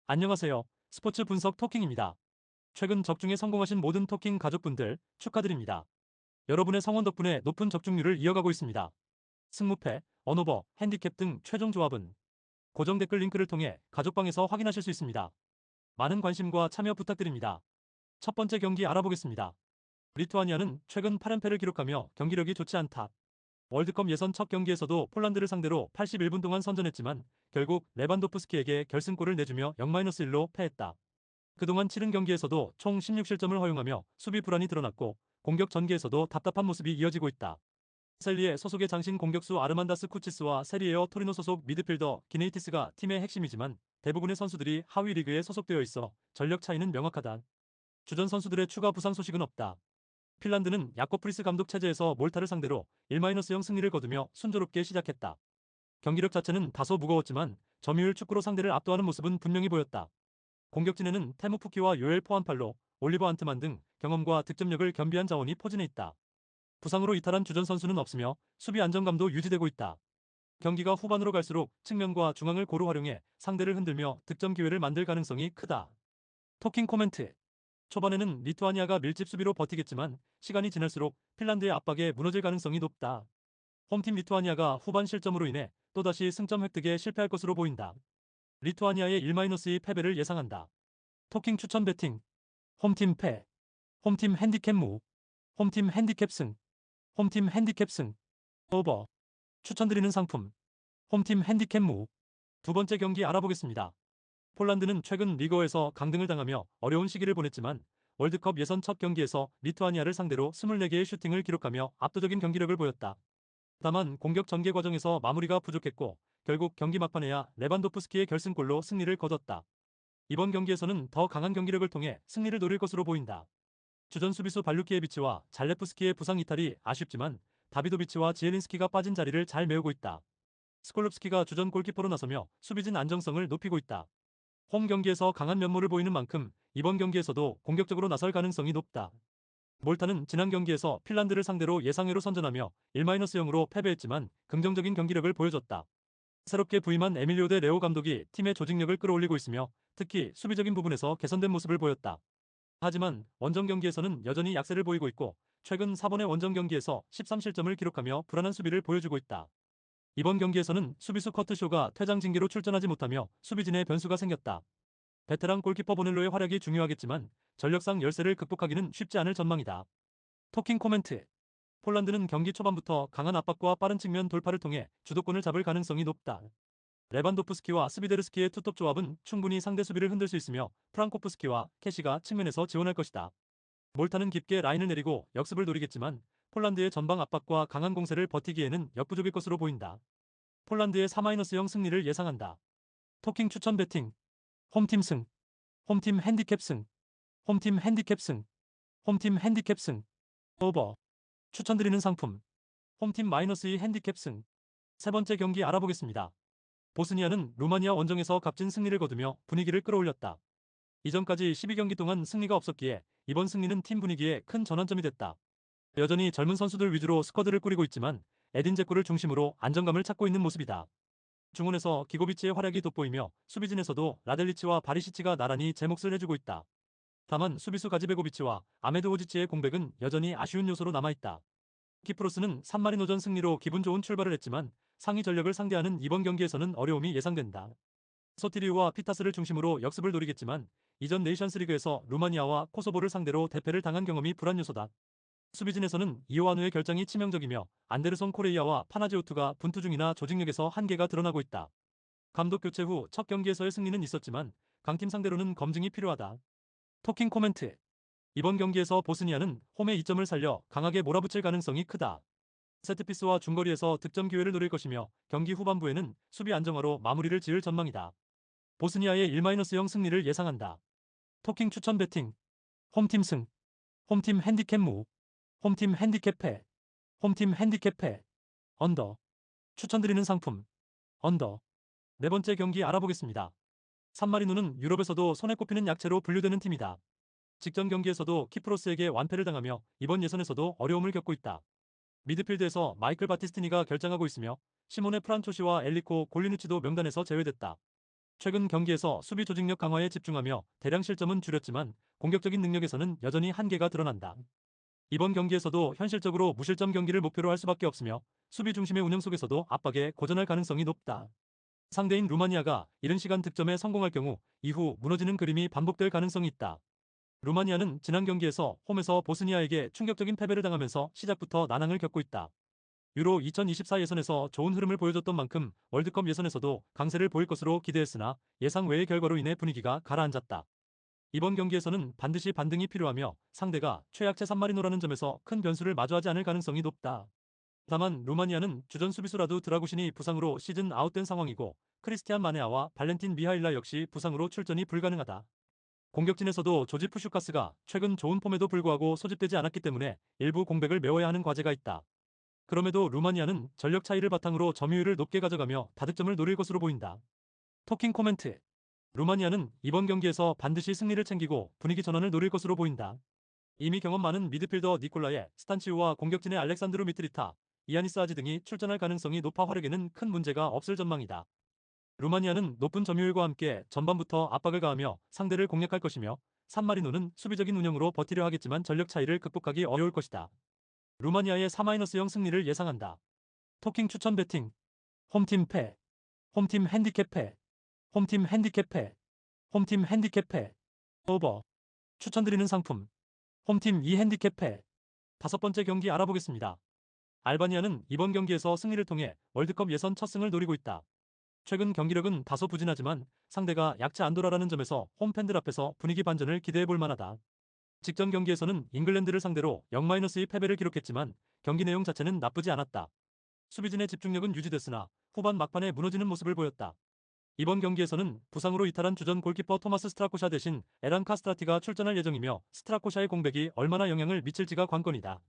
안녕하세요. 스포츠 분석 토킹입니다. 최근 적중에 성공하신 모든 토킹 가족분들 축하드립니다. 여러분의 성원 덕분에 높은 적중률을 이어가고 있습니다. 승무패, 언오버, 핸디캡 등 최종 조합은 고정 댓글 링크를 통해 가족방에서 확인하실 수 있습니다. 많은 관심과 참여 부탁드립니다. 첫 번째 경기 알아보겠습니다. 리투아니아는 최근 8연패를 기록하며 경기력이 좋지 않다. 월드컵 예선 첫 경기에서도 폴란드를 상대로 81분 동안 선전했지만 결국 레반도프스키에게 결승골을 내주며 0-1로 패했다. 그동안 치른 경기에서도 총 16실점을 허용하며 수비 불안이 드러났고 공격 전개에서도 답답한 모습이 이어지고 있다. 셀리의 소속의 장신 공격수 아르만다스 쿠치스와 세리에어 토리노 소속 미드필더 기네이티스가 팀의 핵심이지만 대부분의 선수들이 하위 리그에 소속되어 있어 전력 차이는 명확하다. 주전 선수들의 추가 부상 소식은 없다. 핀란드는 야코 프리스 감독 체제에서 몰타를 상대로 1-0 승리를 거두며 순조롭게 시작했다. 경기력 자체는 다소 무거웠지만 점유율 축구로 상대를 압도하는 모습은 분명히 보였다. 공격진에는 테무 푸키와 요엘 포안팔로, 올리버 안트만 등 경험과 득점력을 겸비한 자원이 포진해 있다. 부상으로 이탈한 주전 선수는 없으며 수비 안정감도 유지되고 있다. 경기가 후반으로 갈수록 측면과 중앙을 고루 활용해 상대를 흔들며 득점 기회를 만들 가능성이 크다. 토킹 코멘트. 초반에는 리투아니아가 밀집 수비로 버티겠지만 시간이 지날수록 핀란드의 압박에 무너질 가능성이 높다. 홈팀 리투아니아가 후반 실점으로 인해 또다시 승점 획득에 실패할 것으로 보인다. 리투아니아의 1-2 패배를 예상한다. 토킹 추천 배팅. 홈팀 패. 홈팀 핸디캡 무. 홈팀 핸디캡 승. 홈팀 핸디캡 승. 오버. 추천드리는 상품. 홈팀 핸디캡 무. 두 번째 경기 알아보겠습니다. 폴란드는 최근 리거에서 강등을 당하며 어려운 시기를 보냈지만 월드컵 예선 첫 경기에서 리투아니아를 상대로 24개의 슈팅을 기록하며 압도적인 경기력을 보였다. 다만 공격 전개 과정에서 마무리가 부족했고 결국 경기 막판에야 레반도프스키의 결승골로 승리를 거뒀다. 이번 경기에서는 더 강한 경기력을 통해 승리를 노릴 것으로 보인다. 주전 수비수 발루키에비치와 잘레프스키의 부상 이탈이 아쉽지만 다비도비치와 지엘린스키가 빠진 자리를 잘 메우고 있다. 스콜롭스키가 주전 골키퍼로 나서며 수비진 안정성을 높이고 있다. 홈 경기에서 강한 면모를 보이는 만큼 이번 경기에서도 공격적으로 나설 가능성이 높다. 몰타는 지난 경기에서 핀란드를 상대로 예상외로 선전하며 1-0으로 패배했지만 긍정적인 경기력을 보여줬다. 새롭게 부임한 에밀리오 데 레오 감독이 팀의 조직력을 끌어올리고 있으며 특히 수비적인 부분에서 개선된 모습을 보였다. 하지만 원정 경기에서는 여전히 약세를 보이고 있고 최근 4번의 원정 경기에서 13실점을 기록하며 불안한 수비를 보여주고 있다. 이번 경기에서는 수비수 커트쇼가 퇴장 징계로 출전하지 못하며 수비진에 변수가 생겼다. 베테랑 골키퍼 보넬로의 활약이 중요하겠지만 전력상 열세를 극복하기는 쉽지 않을 전망이다. 토킹 코멘트. 폴란드는 경기 초반부터 강한 압박과 빠른 측면 돌파를 통해 주도권을 잡을 가능성이 높다. 레반도프스키와 스비데르스키의 투톱 조합은 충분히 상대 수비를 흔들 수 있으며 프랑코프스키와 캐시가 측면에서 지원할 것이다. 몰타는 깊게 라인을 내리고 역습을 노리겠지만 폴란드의 전방 압박과 강한 공세를 버티기에는 역부족일 것으로 보인다. 폴란드의 4-0 승리를 예상한다. 토킹 추천 배팅. 홈팀 승. 홈팀 핸디캡 승. 홈팀 핸디캡 승. 홈팀 핸디캡 승. 오버. 추천드리는 상품. 홈팀 -2 핸디캡 승. 세 번째 경기 알아보겠습니다. 보스니아는 루마니아 원정에서 값진 승리를 거두며 분위기를 끌어올렸다. 이전까지 12경기 동안 승리가 없었기에 이번 승리는 팀 분위기에 큰 전환점이 됐다. 여전히 젊은 선수들 위주로 스쿼드를 꾸리고 있지만 에딘 제코를 중심으로 안정감을 찾고 있는 모습이다. 중원에서 기고비치의 활약이 돋보이며 수비진에서도 라델리치와 바리시치가 나란히 제 몫을 해주고 있다. 다만 수비수 가지베고비치와 아메드 오지치의 공백은 여전히 아쉬운 요소로 남아있다. 키프로스는 산마리노전 승리로 기분 좋은 출발을 했지만 상위 전력을 상대하는 이번 경기에서는 어려움이 예상된다. 소티리우와 피타스를 중심으로 역습을 노리겠지만 이전 네이션스리그에서 루마니아와 코소보를 상대로 대패를 당한 경험이 불안 요소다. 수비진에서는 이오아누의 결장이 치명적이며 안데르손 코레이아와 파나지오투가 분투 중이나 조직력에서 한계가 드러나고 있다. 감독 교체 후 첫 경기에서의 승리는 있었지만 강팀 상대로는 검증이 필요하다. 토킹 코멘트. 이번 경기에서 보스니아는 홈의 이점을 살려 강하게 몰아붙일 가능성이 크다. 세트피스와 중거리에서 득점 기회를 노릴 것이며 경기 후반부에는 수비 안정화로 마무리를 지을 전망이다. 보스니아의 1-0 승리를 예상한다. 토킹 추천 배팅. 홈팀 승. 홈팀 핸디캡 무. 홈팀 핸디캡 패. 홈팀 핸디캡 패. 언더. 추천드리는 상품. 언더. 네 번째 경기 알아보겠습니다. 산마리노는 유럽에서도 손에 꼽히는 약체로 분류되는 팀이다. 직전 경기에서도 키프로스에게 완패를 당하며 이번 예선에서도 어려움을 겪고 있다. 미드필드에서 마이클 바티스티니가 결장하고 있으며 시모네 프란초시와 엘리코 골리누치도 명단에서 제외됐다. 최근 경기에서 수비 조직력 강화에 집중하며 대량 실점은 줄였지만 공격적인 능력에서는 여전히 한계가 드러난다. 이번 경기에서도 현실적으로 무실점 경기를 목표로 할 수밖에 없으며 수비 중심의 운영 속에서도 압박에 고전할 가능성이 높다. 상대인 루마니아가 이른 시간 득점에 성공할 경우 이후 무너지는 그림이 반복될 가능성이 있다. 루마니아는 지난 경기에서 홈에서 보스니아에게 충격적인 패배를 당하면서 시작부터 난항을 겪고 있다. 유로 2024 예선에서 좋은 흐름을 보여줬던 만큼 월드컵 예선에서도 강세를 보일 것으로 기대했으나 예상 외의 결과로 인해 분위기가 가라앉았다. 이번 경기에서는 반드시 반등이 필요하며 상대가 최약체 산마리노라는 점에서 큰 변수를 마주하지 않을 가능성이 높다. 다만 루마니아는 주전 수비수 라두 드라구신이 부상으로 시즌 아웃된 상황이고 크리스티안 마네아와 발렌틴 미하일라 역시 부상으로 출전이 불가능하다. 공격진에서도 조지 푸슈카스가 최근 좋은 폼에도 불구하고 소집되지 않았기 때문에 일부 공백을 메워야 하는 과제가 있다. 그럼에도 루마니아는 전력 차이를 바탕으로 점유율을 높게 가져가며 다득점을 노릴 것으로 보인다. 토킹 코멘트. 루마니아는 이번 경기에서 반드시 승리를 챙기고 분위기 전환을 노릴 것으로 보인다. 이미 경험 많은 미드필더 니콜라의 스탄치우와 공격진의 알렉산드로 미트리타, 이아니스 아지 등이 출전할 가능성이 높아 활약에는 큰 문제가 없을 전망이다. 루마니아는 높은 점유율과 함께 전반부터 압박을 가하며 상대를 공략할 것이며 산마리노는 수비적인 운영으로 버티려 하겠지만 전력 차이를 극복하기 어려울 것이다. 루마니아의 4-0 승리를 예상한다. 토킹 추천 배팅. 홈팀 패. 홈팀 핸디캡 패. 홈팀 핸디캡 패. 홈팀 핸디캡 패. 오버. 추천드리는 상품. 홈팀 2 핸디캡 패. 다섯 번째 경기 알아보겠습니다. 알바니아는 이번 경기에서 승리를 통해 월드컵 예선 첫 승을 노리고 있다. 최근 경기력은 다소 부진하지만 상대가 약체 안도라라는 점에서 홈팬들 앞에서 분위기 반전을 기대해 볼 만하다. 직전 경기에서는 잉글랜드를 상대로 0-2 패배를 기록했지만 경기 내용 자체는 나쁘지 않았다. 수비진의 집중력은 유지됐으나 후반 막판에 무너지는 모습을 보였다. 이번 경기에서는 부상으로 이탈한 주전 골키퍼 토마스 스트라코샤 대신 에란 카스트라티가 출전할 예정이며 스트라코샤의 공백이 얼마나 영향을 미칠지가 관건이다.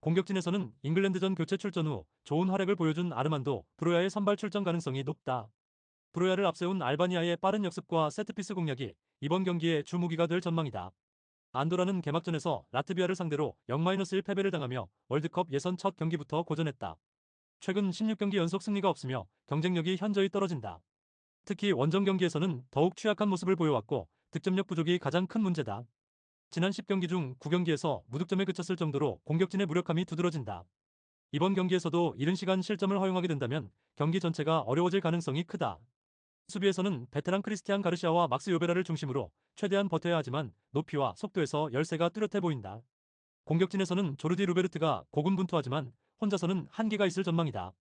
공격진에서는 잉글랜드전 교체 출전 후 좋은 활약을 보여준 아르만도 브로야의 선발 출전 가능성이 높다. 브로야를 앞세운 알바니아의 빠른 역습과 세트피스 공략이 이번 경기의 주무기가 될 전망이다. 안도라는 개막전에서 라트비아를 상대로 0-1 패배를 당하며 월드컵 예선 첫 경기부터 고전했다. 최근 16경기 연속 승리가 없으며 경쟁력이 현저히 떨어진다. 특히 원정 경기에서는 더욱 취약한 모습을 보여왔고 득점력 부족이 가장 큰 문제다. 지난 10경기 중 9경기에서 무득점에 그쳤을 정도로 공격진의 무력함이 두드러진다. 이번 경기에서도 이른 시간 실점을 허용하게 된다면 경기 전체가 어려워질 가능성이 크다. 수비에서는 베테랑 크리스티안 가르시아와 막스 요베라를 중심으로 최대한 버텨야 하지만 높이와 속도에서 열세가 뚜렷해 보인다. 공격진에서는 조르디 루베르트가 고군분투하지만 혼자서는 한계가 있을 전망이다.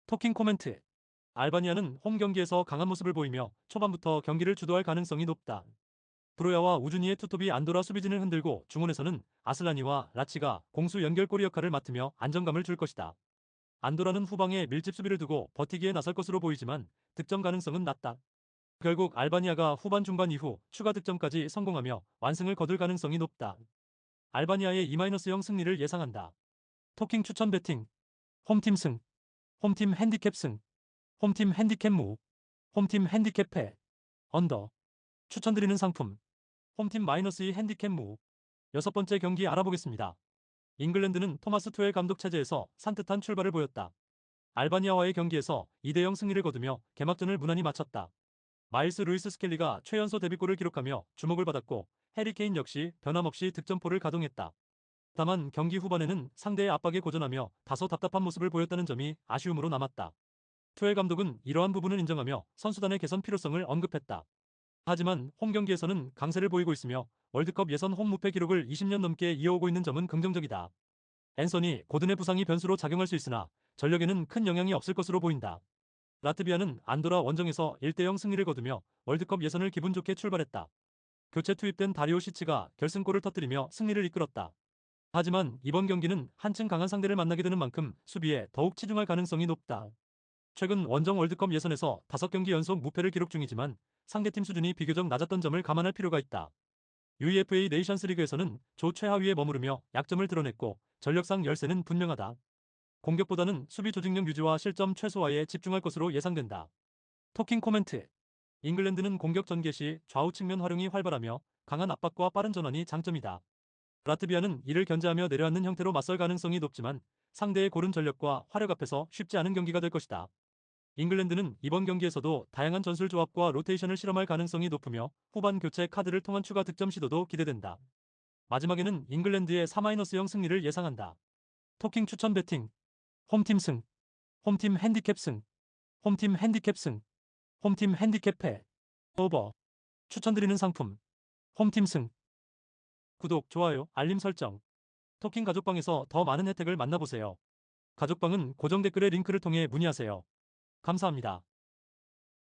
토킹 코멘트. 알바니아는 홈 경기에서 강한 모습을 보이며 초반부터 경기를 주도할 가능성이 높다. 브로야와 우주니의 투톱이 안도라 수비진을 흔들고 중원에서는 아슬라니와 라치가 공수 연결고리 역할을 맡으며 안정감을 줄 것이다. 안도라는 후방에 밀집 수비를 두고 버티기에 나설 것으로 보이지만 득점 가능성은 낮다. 결국 알바니아가 후반 중반 이후 추가 득점까지 성공하며 완승을 거둘 가능성이 높다. 알바니아의 2-0 승리를 예상한다. 토킹 추천 배팅. 홈팀 승. 홈팀 핸디캡 승. 홈팀 핸디캡 무. 홈팀 핸디캡 패. 언더. 추천드리는 상품. 홈팀 -2 핸디캡 무. 여섯 번째 경기 알아보겠습니다. 잉글랜드는 토마스 투엘 감독 체제에서 산뜻한 출발을 보였다. 알바니아와의 경기에서 2-0 승리를 거두며 개막전을 무난히 마쳤다. 마일스 루이스 스켈리가 최연소 데뷔골을 기록하며 주목을 받았고 해리 케인 역시 변함없이 득점포를 가동했다. 다만 경기 후반에는 상대의 압박에 고전하며 다소 답답한 모습을 보였다는 점이 아쉬움으로 남았다. 투엘 감독은 이러한 부분을 인정하며 선수단의 개선 필요성을 언급했다. 하지만 홈 경기에서는 강세를 보이고 있으며 월드컵 예선 홈 무패 기록을 20년 넘게 이어오고 있는 점은 긍정적이다. 앤서니 고든의 부상이 변수로 작용할 수 있으나 전력에는 큰 영향이 없을 것으로 보인다. 라트비아는 안도라 원정에서 1-0 승리를 거두며 월드컵 예선을 기분 좋게 출발했다. 교체 투입된 다리오 시치가 결승골을 터뜨리며 승리를 이끌었다. 하지만 이번 경기는 한층 강한 상대를 만나게 되는 만큼 수비에 더욱 치중할 가능성이 높다. 최근 원정 월드컵 예선에서 5경기 연속 무패를 기록 중이지만 상대팀 수준이 비교적 낮았던 점을 감안할 필요가 있다. UEFA 네이션스 리그에서는 조 최하위에 머무르며 약점을 드러냈고 전력상 열세는 분명하다. 공격보다는 수비 조직력 유지와 실점 최소화에 집중할 것으로 예상된다. 토킹 코멘트. 잉글랜드는 공격 전개 시 좌우 측면 활용이 활발하며 강한 압박과 빠른 전환이 장점이다. 라트비아는 이를 견제하며 내려앉는 형태로 맞설 가능성이 높지만 상대의 고른 전력과 화력 앞에서 쉽지 않은 경기가 될 것이다. 잉글랜드는 이번 경기에서도 다양한 전술 조합과 로테이션을 실험할 가능성이 높으며 후반 교체 카드를 통한 추가 득점 시도도 기대된다. 마지막에는 잉글랜드의 4-0 승리를 예상한다. 토킹 추천 배팅. 홈팀 승. 홈팀 핸디캡 승. 홈팀 핸디캡 승. 홈팀 핸디캡 패. 오버. 추천드리는 상품. 홈팀 승. 구독, 좋아요, 알림 설정. 토킹 가족방에서 더 많은 혜택을 만나보세요. 가족방은 고정 댓글의 링크를 통해 문의하세요. 감사합니다.